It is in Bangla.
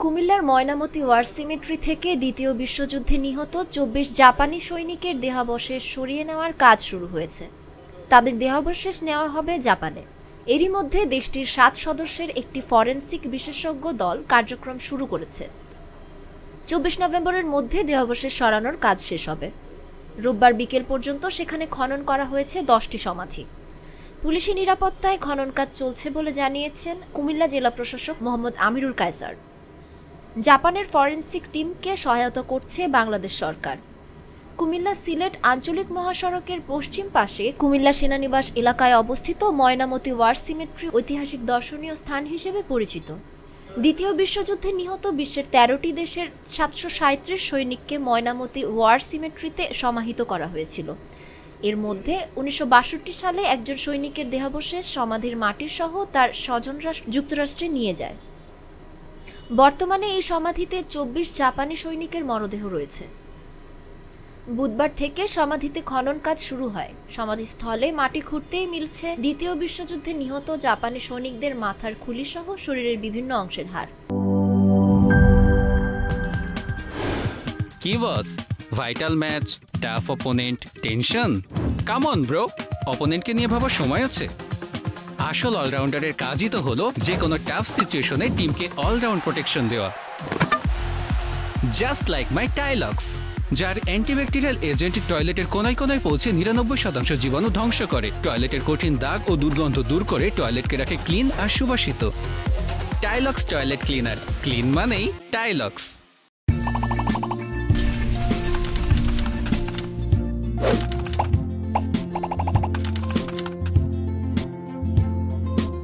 কুমিল্লার ময়নামতি ওয়ার সিমেট্রি থেকে দ্বিতীয় বিশ্বযুদ্ধে নিহত ২৪ জাপানি সৈনিকের দেহাবশেষ সরিয়ে নেওয়ার কাজ শুরু হয়েছে। তাদের দেহাবশেষ নেওয়া হবে জাপানে। এরই মধ্যে দেশটির ৭ সদস্যের একটি ফরেনসিক বিশেষজ্ঞ দল কার্যক্রম শুরু করেছে। ২৪ নভেম্বরের মধ্যে দেহাবশেষ সরানোর কাজ শেষ হবে। রোববার বিকেল পর্যন্ত সেখানে খনন করা হয়েছে ১০টি সমাধি। পুলিশি নিরাপত্তায় খনন কাজ চলছে বলে জানিয়েছেন কুমিল্লা জেলা প্রশাসক মোহাম্মদ আমিরুল কায়সার। জাপানের ফরেনসিক টিমকে সহায়তা করছে বাংলাদেশ সরকার। কুমিল্লা সিলেট আঞ্চলিক মহাসড়কের পশ্চিম পাশে কুমিল্লা সেনানিবাস এলাকায় অবস্থিত ময়নামতি ওয়ার সিমেট্রি ঐতিহাসিক দর্শনীয় স্থান হিসেবে পরিচিত। দ্বিতীয় বিশ্বযুদ্ধে নিহত বিশ্বের ১৩টি দেশের ৭৩৭ সৈনিককে ময়নামতি ওয়ার সিমেট্রিতে সমাহিত করা হয়েছিল। এর মধ্যে ১৯৬২ সালে একজন সৈনিকের দেহাবশেষ সমাধির মাটির সহ তার স্বজনরা যুক্তরাষ্ট্রে নিয়ে যায়। বর্তমানে এই সমাধিতে ২৪ জাপানি সৈনিকের মরদেহ রয়েছে। বুধবার থেকে সমাধিতে খনন কাজ শুরু হয়। সমাধিস্থলে মাটি খুঁড়তেই মিলছে দ্বিতীয় বিশ্বযুদ্ধে নিহত জাপানি সৈনিকদের মাথার খুলি সহ শরীরের বিভিন্ন অংশের হাড়। কি boss, vital match, tough opponent, tension? Come on bro, অপোনেন্টকে নিয়ে ভাবার সময় আছে। আসল অলরাউন্ডারের কাজই তো হলো যে কোনো টাফ সিচুয়েশনে টিমকে অলরাউন্ড প্রোটেকশন দেওয়া। জাস্ট লাইক মাই টাইলক্স, যার অ্যান্টিব্যাকটেরিয়াল এজেন্ট টয়লেটের কোনায় কোনায় পৌঁছে ৯৯% জীবাণু ধ্বংস করে, টয়লেটের কঠিন দাগ ও দুর্গন্ধ দূর করে টয়লেটকে রাখে ক্লিন আর সুবাসিত। টাইলক্স টয়লেট ক্লিনার, ক্লিন মানেই টাইলক্স।